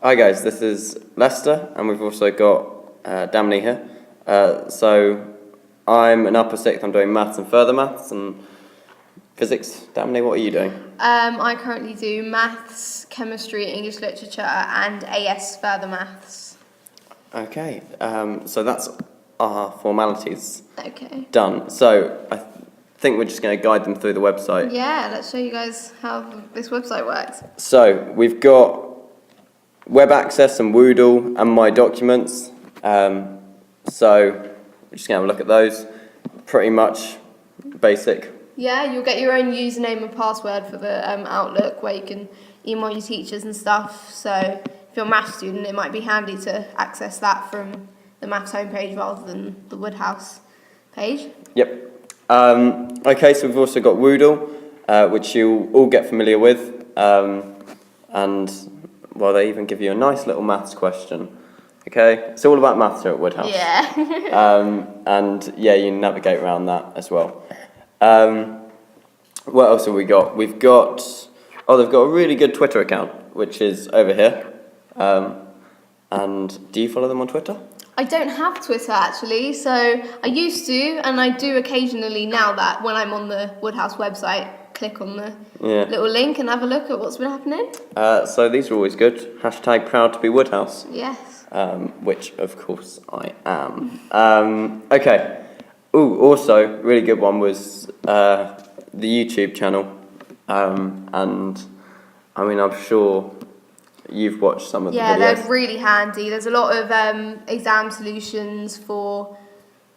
Hi guys, this is Lester, and we've also got Damini here. So I'm in upper sixth. I'm doing maths and further maths and physics. Damini, what are you doing? I currently do maths, chemistry, English literature, and AS further maths. Okay, so that's our formalities done. So I think we're just going to guide them through the website. Yeah, let's show you guys how this website works. So we've got web access and Woodle and my documents. So we're just going to have a look at those. Pretty much basic. Yeah, you'll get your own username and password for the Outlook where you can email your teachers and stuff. So if you're a maths student, it might be handy to access that from the maths homepage rather than the Woodhouse page. Yep. Okay, so we've also got Woodle, which you'll all get familiar with. And, well, they even give you a nice little maths question. Okay, it's all about maths here at Woodhouse. Yeah. And, yeah, you navigate around that as well. What else have we got? They've got a really good Twitter account, which is over here. And do you follow them on Twitter? I don't have Twitter actually, so I used to, and I do occasionally now that when I'm on the Woodhouse website, click on the little link and have a look at what's been happening. So these are always good. Hashtag proud to be Woodhouse. Yes. Which of course I am. Okay. Ooh, also really good one was the YouTube channel, and I mean I'm sure you've watched some of the videos. Yeah, they're really handy. There's a lot of exam solutions for,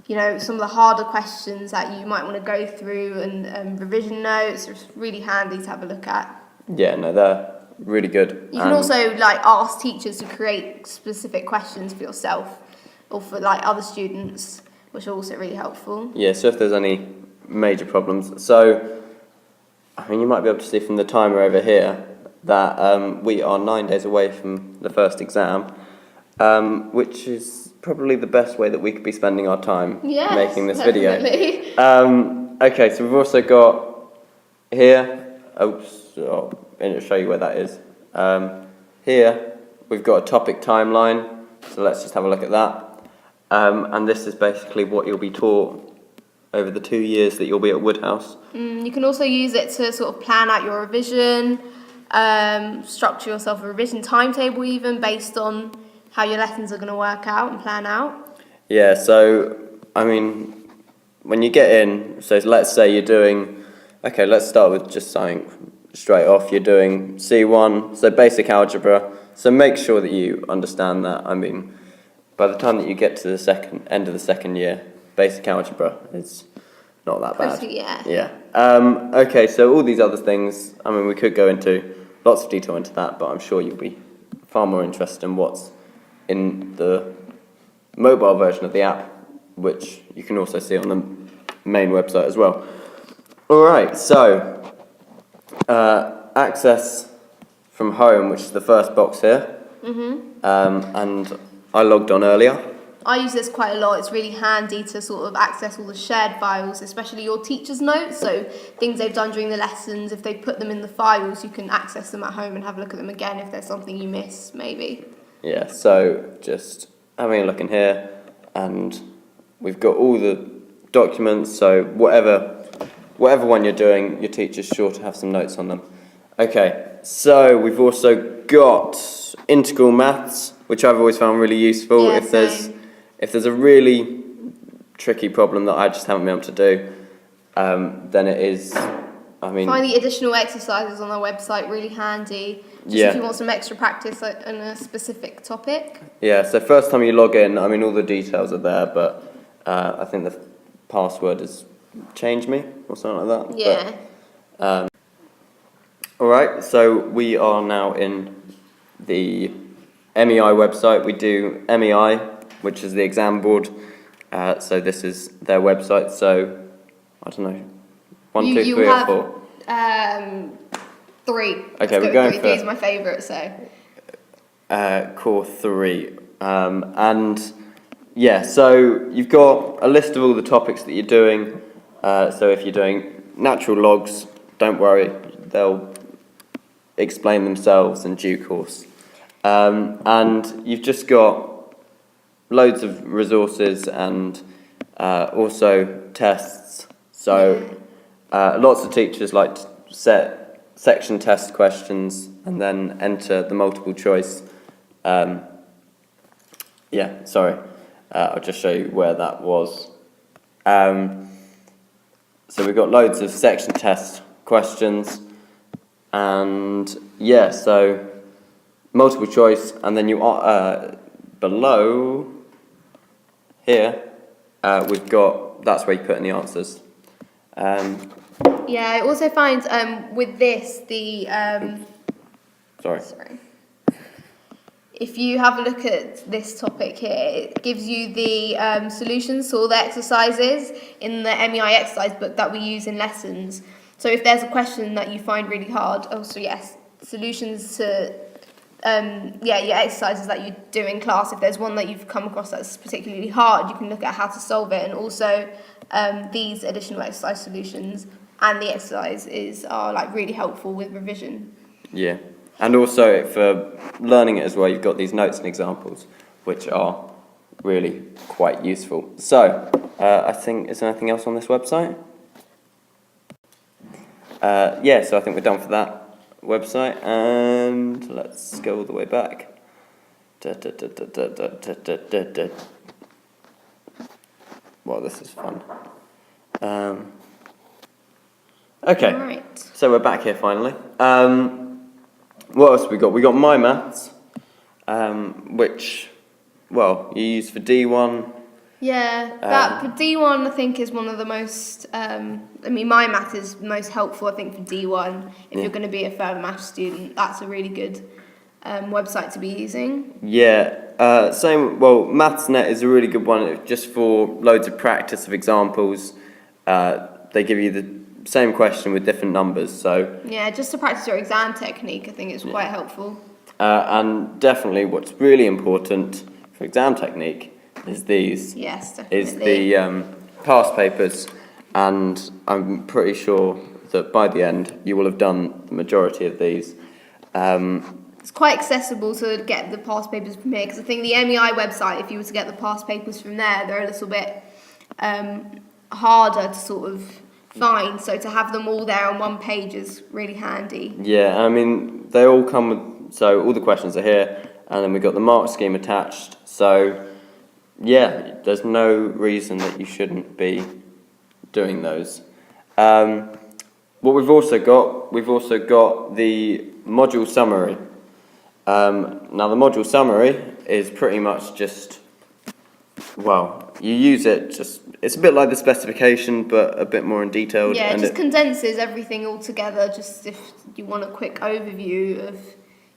some of the harder questions that you might want to go through and revision notes. It's really handy to have a look at. Yeah, no, they're really good. You can also ask teachers to create specific questions for yourself or for other students, which are also really helpful. Yeah, so if there's any major problems. So, I mean, you might be able to see from the timer over here that we are 9 days away from the first exam, which is probably the best way that we could be spending our time making this definitely. video. Okay, so we've also got here, and I'll show you where that is. Here, we've got a topic timeline, so let's just have a look at that. And this is basically what you'll be taught over the 2 years that you'll be at Woodhouse. You can also use it to sort of plan out your revision, structure yourself a revision timetable even based on how your lessons are going to work out and plan out. Yeah, so, I mean, when you get in, so let's say you're doing, okay, let's start with just something straight off. You're doing C1, so basic algebra, so make sure that you understand that. I mean, by the time that you get to the end of the second year, basic algebra is not that bad. Yeah. Okay, so all these other things, I mean, we could go into lots of detail into that, but I'm sure you'll be far more interested in what's in the mobile version of the app, which you can also see on the main website as well. All right, so access from home, which is the first box here, and I logged on earlier. I use this quite a lot. It's really handy to sort of access all the shared files, especially your teachers' notes. So things they've done during the lessons, if they put them in the files, you can access them at home and have a look at them again if there's something you miss, maybe. Yeah, so just having a look in here, and we've got all the documents, so whatever one you're doing, your teacher's sure to have some notes on them. Okay, so we've also got integral maths, which I've always found really useful. Yeah, If there's a really tricky problem that I just haven't been able to do, then it is, I mean... Find the additional exercises on our website really handy, if you want some extra practice on a specific topic. Yeah, so first time you log in, I mean, all the details are there, but I think the password is change me or something like that. Yeah. But, all right, so we are now in the MEI website. We do MEI, which is the exam board. So this is their website. So, I don't know, 1, 2, 3 or 4? 3. Okay, we're going 3. for... These are my favourite, so... Core 3. And, yeah, so you've got a list of all the topics that you're doing. So if you're doing natural logs, don't worry, they'll explain themselves in due course. And you've just got loads of resources and also tests. So lots of teachers like to set section test questions and then enter the multiple choice. I'll just show you where that was. So we've got loads of section test questions, and so multiple choice, and then you below here we've got, that's where you put in the answers. I also find with this sorry. If you have a look at this topic here, it gives you the solutions to all the exercises in the MEI exercise book that we use in lessons. So if there's a question that you find really hard, solutions to your exercises that you do in class. If there's one that you've come across that's particularly hard, you can look at how to solve it, and also these additional exercise solutions and the exercises are like really helpful with revision. Yeah. And also for learning it as well, you've got these notes and examples, which are really quite useful. So, I think, is there anything else on this website? So I think we're done for that website, and let's go all the way back. Well, this is fun. Okay, Right. So we're back here finally. What else have we got? We got My Maths, which, you use for D1. Yeah, that for D1 I think is one of the most, My Math is most helpful I think for D1 if you're going to be a further maths student. That's a really good website to be using. Yeah, MathsNet is a really good one just for loads of practice of examples. They give you the same question with different numbers, so... Yeah, just to practice your exam technique, I think it's quite helpful. And definitely what's really important for exam technique is these. Yes, definitely. Is the past papers, and I'm pretty sure that by the end you will have done the majority of these. It's quite accessible to get the past papers from here, because I think the MEI website, if you were to get the past papers from there, they're a little bit harder to sort of find, so to have them all there on one page is really handy. Yeah, I mean, they all come with, so all the questions are here, and then we've got the mark scheme attached, so yeah, there's no reason that you shouldn't be doing those. What we've also got the module summary. Now the module summary is pretty much just, you use it it's a bit like the specification, but a bit more in detail. Yeah, it just condenses everything all together, just if you want a quick overview of,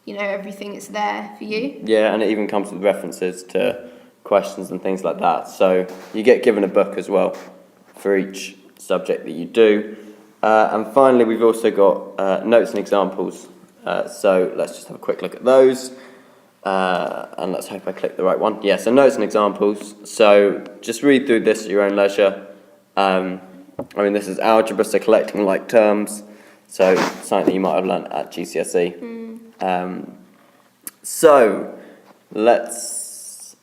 everything that's there for you. Yeah, and it even comes with references to questions and things like that. So you get given a book as well for each subject that you do. And finally, we've also got notes and examples. So let's just have a quick look at those. And let's hope I click the right one. Yeah, so notes and examples. So just read through this at your own leisure. This is algebra, so collecting like terms. So something that you might have learnt at GCSE. So let's.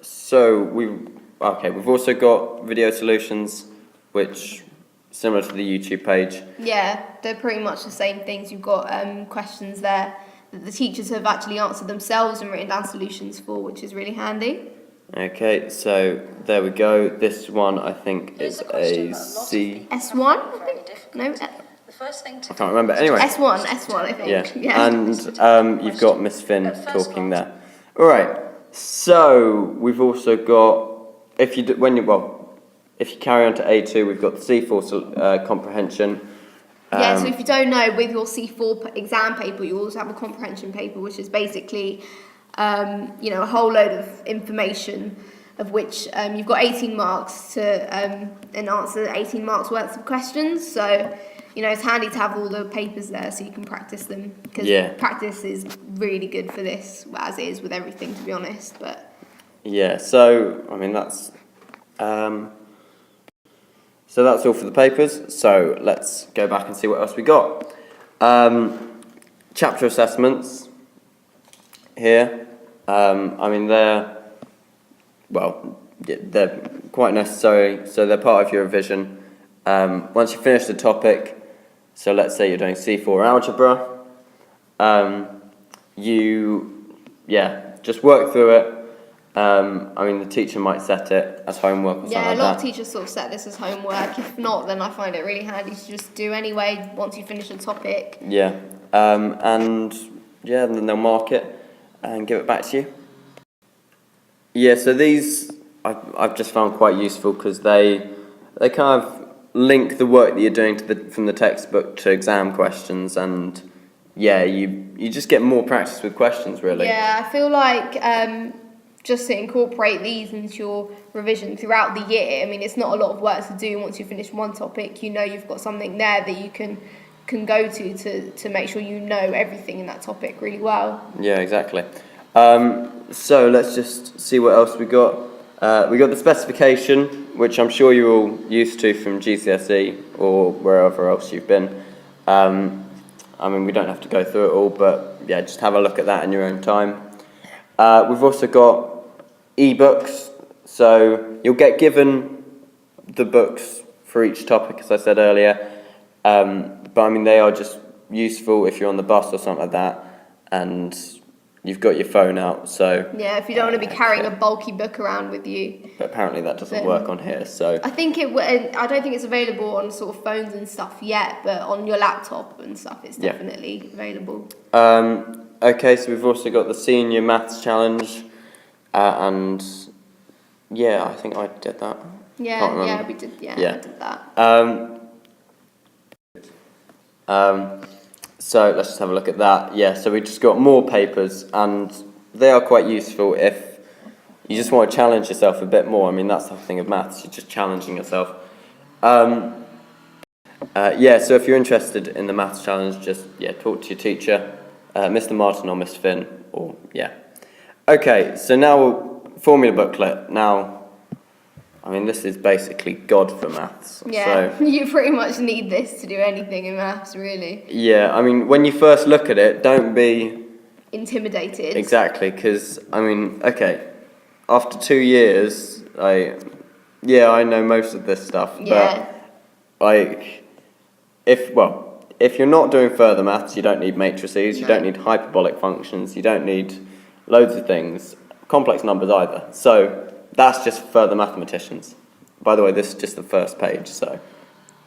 So we've also got video solutions, which similar to the YouTube page. Yeah, they're pretty much the same things. You've got questions there that the teachers have actually answered themselves and written down solutions for, which is really handy. Okay, so there we go. This one I think is a C. S1, I think? No, The first thing to I can't remember. Anyway. S1, I think. Yeah. And you've got Miss Finn talking there. All right. So we've also got if you carry on to A2, we've got the C4 comprehension. So if you don't know, with your C4 exam paper, you also have a comprehension paper, which is basically, a whole load of information, of which you've got 18 marks to and answer 18 marks worth of questions. So, it's handy to have all the papers there so you can practice them. Because practice is really good for this, as it is with everything, to be honest. But yeah, so that's. So that's all for the papers. So let's go back and see what else we got. chapter assessments here. I mean, they're quite necessary, so they're part of your revision. Once you finish the topic, so let's say you're doing C4 algebra, just work through it. I mean, the teacher might set it as homework or something like that. Yeah, a lot of teachers sort of set this as homework. If not, then I find it really handy to just do anyway once you finish a topic. Yeah, and then they'll mark it and give it back to you. Yeah, so these I've just found quite useful because they kind of link the work that you're doing from the textbook to exam questions, and you just get more practice with questions, really. Yeah, I feel like just to incorporate these into your revision throughout the year. I mean, it's not a lot of work to do once you finish one topic. You know you've got something there that you can go to make sure you know everything in that topic really well. Yeah, exactly. So let's just see what else we got. We got the specification, which I'm sure you're all used to from GCSE or wherever else you've been. I mean, we don't have to go through it all, but yeah, just have a look at that in your own time. We've also got e-books, so you'll get given the books for each topic, as I said earlier, but I mean, they are just useful if you're on the bus or something like that, and you've got your phone out, so... Yeah, if you don't want to be carrying a bulky book around with you. But apparently that doesn't work on here, so... I don't think it's available on sort of phones and stuff yet, but on your laptop and stuff it's definitely available. Okay, so we've also got the Senior Maths Challenge, and I think I did that. Yeah, we did, I did that. So let's just have a look at that. Yeah, so we just got more papers, and they are quite useful if you just want to challenge yourself a bit more. I mean, that's the thing of maths, you're just challenging yourself. So if you're interested in the maths challenge, just talk to your teacher, Mr. Martin or Miss Finn, Okay, so now formula booklet. Now, I mean, this is basically God for maths. Yeah, so, you pretty much need this to do anything in maths, really. Yeah, I mean, when you first look at it, don't be... intimidated. Exactly, because, I mean, okay, after 2 years, I know most of this stuff, but, if you're not doing further maths, you don't need matrices, you don't need hyperbolic functions, you don't need loads of things, complex numbers either. So that's just further mathematicians. By the way, this is just the first page, so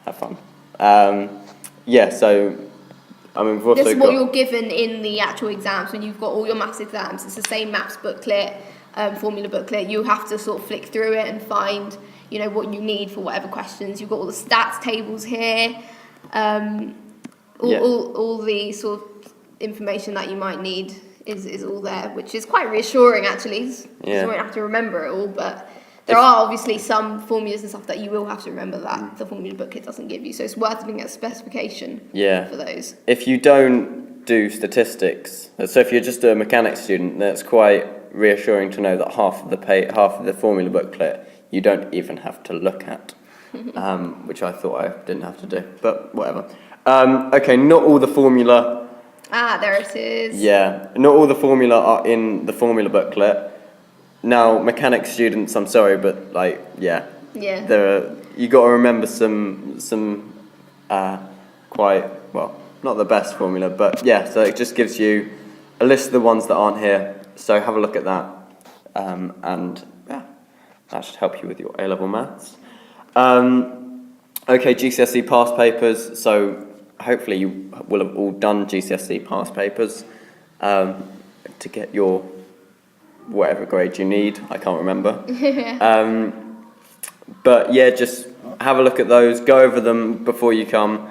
have fun. So, I mean, we've also this is what you're given in the actual exams when you've got all your maths exams. It's the same maths booklet, formula booklet. You have to sort of flick through it and find, what you need for whatever questions. You've got all the stats tables here. All the sort of information that you might need is all there, which is quite reassuring actually. You won't have to remember it all, but there are obviously some formulas and stuff that you will have to remember that the formula booklet doesn't give you, so it's worth looking at the specification for those. If you don't do statistics, so if you're just a mechanics student, then it's quite reassuring to know that half of the formula booklet you don't even have to look at, which I thought I didn't have to do, but whatever. Okay, not all the formula... there it is. Yeah, not all the formula are in the formula booklet. Now, mechanics students, I'm sorry, but you got to remember some quite, not the best formula, but so it just gives you a list of the ones that aren't here. So have a look at that, and that should help you with your A-level maths. Okay, GCSE past papers. So hopefully you will have all done GCSE past papers to get your whatever grade you need. I can't remember. But just have a look at those. Go over them before you come.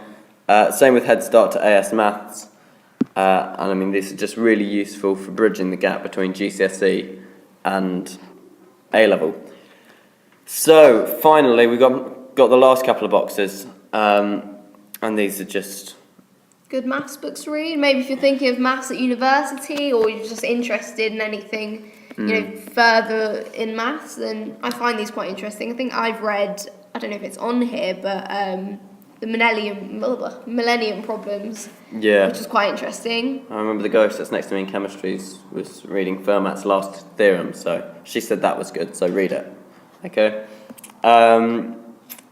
Same with Head Start to AS Maths. And I mean, these are just really useful for bridging the gap between GCSE and A-level. So finally, we've got the last couple of boxes. And these are just... good maths books to read. Maybe if you're thinking of maths at university or you're just interested in anything, further in maths, then I find these quite interesting. I think I've read, I don't know if it's on here, but the millennium problems, Yeah. which was quite interesting. I remember the ghost that's next to me in chemistry was reading Fermat's last theorem, so she said that was good, so read it. Okay.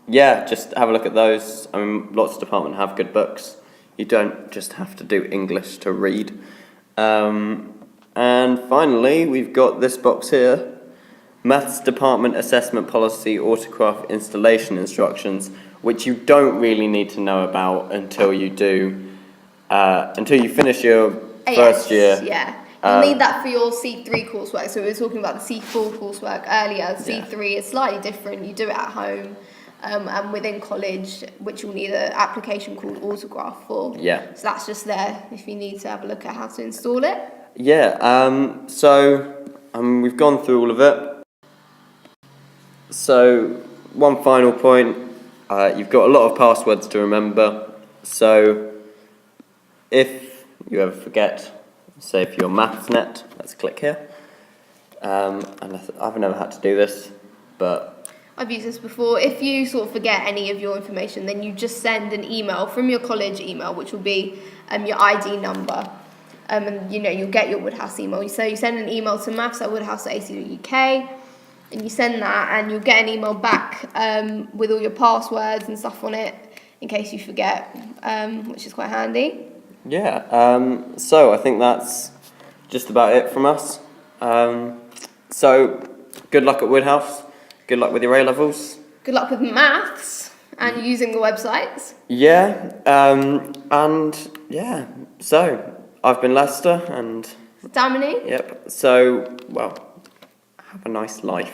Yeah, just have a look at those. I mean, lots of departments have good books. You don't just have to do English to read. And finally, we've got this box here. Maths Department Assessment Policy Autograph Installation Instructions, which you don't really need to know about until you finish your first year. Yeah. You'll need that for your C3 coursework. So we were talking about the C4 coursework earlier. C3 is slightly different. You do it at home and within college, which you'll need an application called Autograph for. Yeah. So that's just there if you need to have a look at how to install it. Yeah, we've gone through all of it. So, one final point, you've got a lot of passwords to remember. So, if you ever forget, say for your MathsNet, let's click here. And I've never had to do this, but I've used this before. If you sort of forget any of your information, then you just send an email from your college email, which will be your ID number. And you'll get your Woodhouse email. So you send an email to maths@woodhouse.ac.uk, and you send that, and you'll get an email back with all your passwords and stuff on it in case you forget, which is quite handy. Yeah. So I think that's just about it from us. So good luck at Woodhouse. Good luck with your A-levels. Good luck with maths and using the websites. Yeah. So I've been Lester and Damini. Yep. So, well, have a nice life.